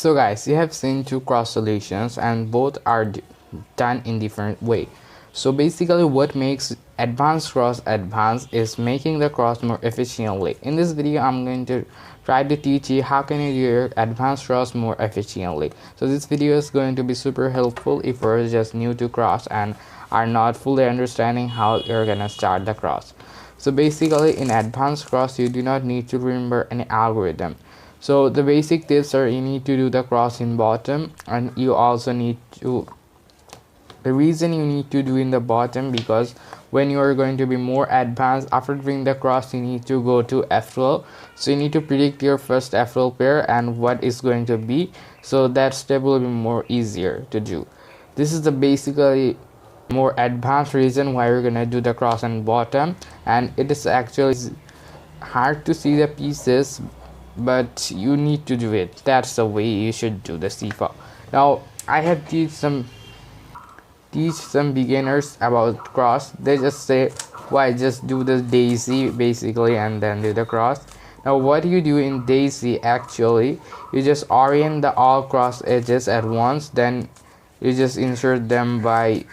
So guys, you have seen two cross solutions and both are done in different way. So basically what makes advanced cross advanced is making the cross more efficiently. In this video I'm going to try to teach you how can you do your advanced cross more efficiently. So this video is going to be super helpful if you're just new to cross and are not fully understanding how you're gonna start the cross. So basically in advanced cross you do not need to remember any algorithm. So the basic tips are you need to do the cross in bottom, and you also need to, the reason you need to do in the bottom because when you are going to be more advanced after doing the cross you need to go to F12. So you need to predict your first F12 pair and what is going to be, so that step will be more easier to do. This is the basically more advanced reason why we're gonna do the cross and bottom, and it is actually hard to see the pieces, but you need to do it. That's the way you should do the CFOP. Now I have teach some beginners about cross. They just say why just do the daisy basically and then do the cross. Now what you do in daisy, actually you just orient the all cross edges at once, then you just insert them by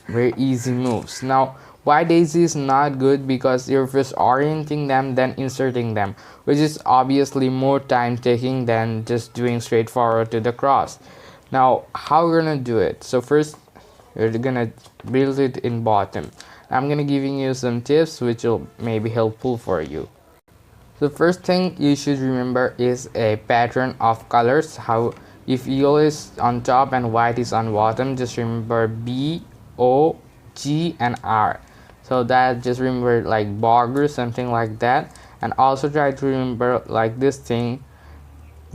very easy moves. Now why daisy is not good, because you're first orienting them then inserting them, which is obviously more time taking than just doing straightforward to the cross. Now how we're gonna do it? So first you're gonna build it in bottom. I'm gonna giving you some tips which will maybe helpful for you. The first thing you should remember is a pattern of colors. How if yellow is on top and white is on bottom, just remember B, O, G and R. So that just remember like border, something like that. And also try to remember like this thing,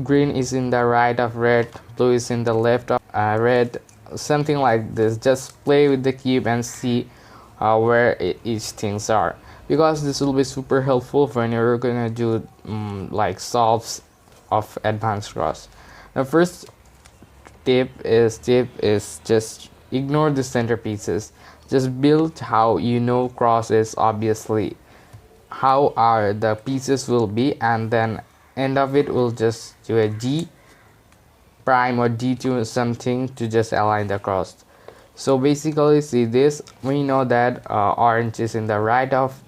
green is in the right of red, blue is in the left of red, something like this. Just play with the cube and see where each things are, because this will be super helpful when you're gonna do like solves of advanced cross. The first tip is just ignore the center pieces. Just build how you know cross is, obviously how are the pieces will be, and then end of it will just do a G prime or D2 something to just align the cross. So basically see this, we know that orange is in the right of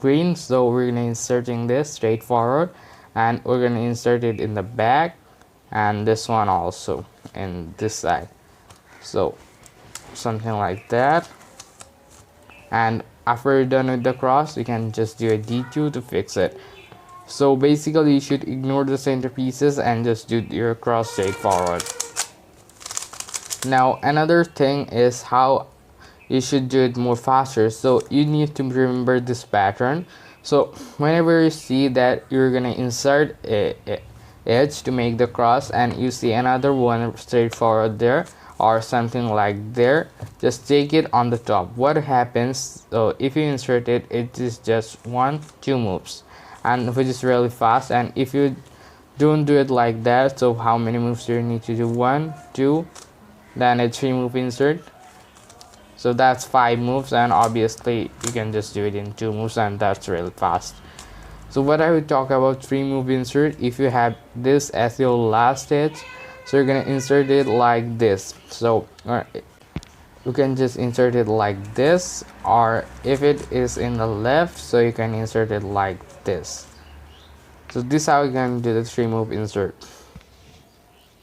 green, so we're gonna inserting this straightforward, and we're gonna insert it in the back and this one also in this side, so something like that. And after you're done with the cross you can just do a D2 to fix it. So basically you should ignore the center pieces and just do your cross straightforward. Now another thing is how you should do it more faster. So you need to remember this pattern. So whenever you see that you're gonna insert a edge to make the cross and you see another one straightforward there or something like there, just take it on the top. What happens, so if you insert it, it is just 1-2 moves, and which is really fast. And if you don't do it like that, so how many moves do you need to do? 1, 2, then a 3 move insert, so that's 5 moves, and obviously you can just do it in 2 moves, and that's really fast. So what I would talk about 3 move insert, if you have this as your last edge, so you're gonna insert it like this. So you can just insert it like this, or if it is in the left, so you can insert it like this. So this is how you can do the 3 move insert.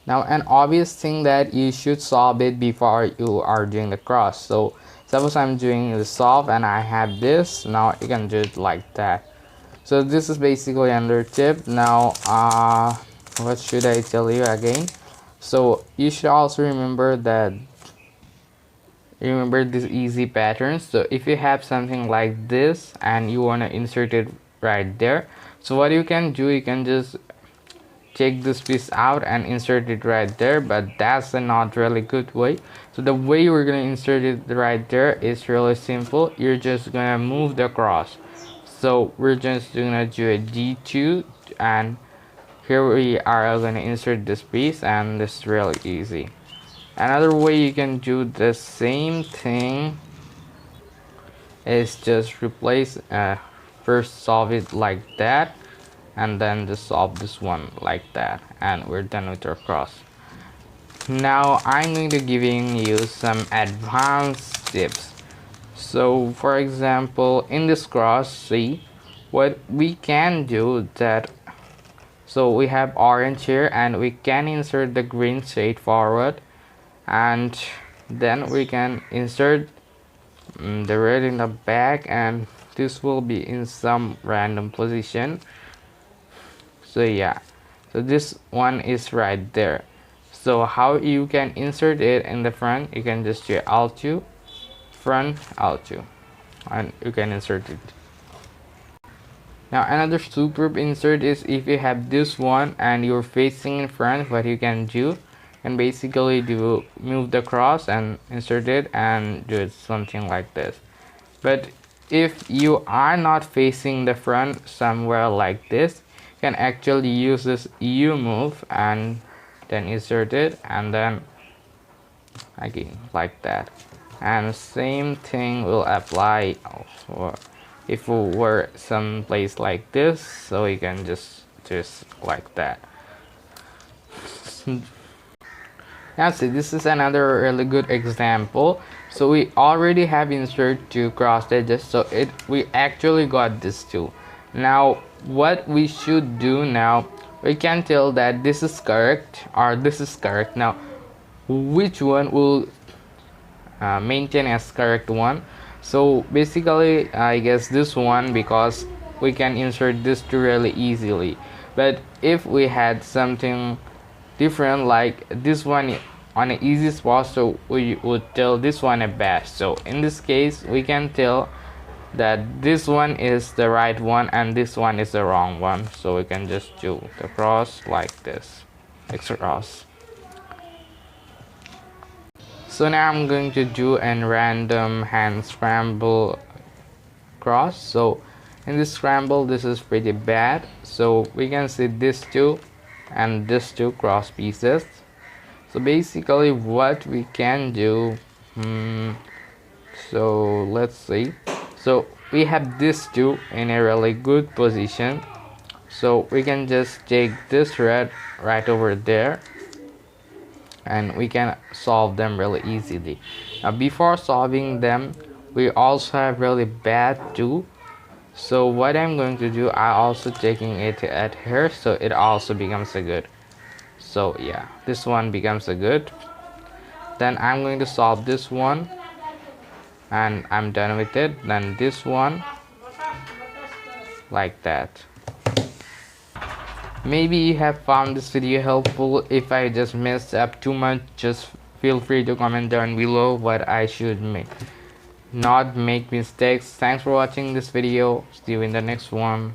Now an obvious thing that you should solve it before you are doing the cross. So suppose I'm doing the solve and I have this, now you can do it like that. So this is basically another tip. Now what should I tell you again? So you should also remember this easy patterns. So if you have something like this and you want to insert it right there, so what you can do, you can just take this piece out and insert it right there, but that's a not really good way. So the way we're gonna insert it right there is really simple. You're just gonna move the cross. So we're just gonna do a D2, and here we are gonna insert this piece, and this is really easy. Another way you can do the same thing is just replace first solve it like that, and then just solve this one like that, and we're done with our cross. Now I'm going to giving you some advanced tips. So for example, in this cross, see what we can do that. So we have orange here, and we can insert the green straight forward, and then we can insert the red in the back, and this will be in some random position. So yeah, so this one is right there. So how you can insert it in the front, you can just do Alt2, front, Alt2, and you can insert it. Now another superb insert is if you have this one and you're facing in front, what you can do and basically do move the cross and insert it and do it something like this. But if you are not facing the front, somewhere like this, you can actually use this U move and then insert it, and then again like that. And same thing will apply also if we were someplace like this, so you can just like that. Now see, this is another really good example. So we already have insert two crossed edges, so we actually got this too. Now what we should do now, we can tell that this is correct or this is correct. Now which one will maintain as correct one? So basically I guess this one, because we can insert this two really easily. But if we had something different like this one on an easy spot, so we would tell this one a bash. So in this case we can tell that this one is the right one and this one is the wrong one, so we can just do the cross like this, extra cross. So now I'm going to do a random hand scramble cross. So in this scramble, this is pretty bad, so we can see this two and this two cross pieces. So basically what we can do, so let's see. So we have this two in a really good position, so we can just take this red right over there and we can solve them really easily. Now before solving them, we also have really bad two. So what I'm going to do, I also taking it at here, so it also becomes a good. So yeah, this one becomes a good. Then I'm going to solve this one and I'm done with it. Then this one like that. Maybe you have found this video helpful. If I just messed up too much, just feel free to comment down below what I should not make mistakes. Thanks for watching this video. See you in the next one.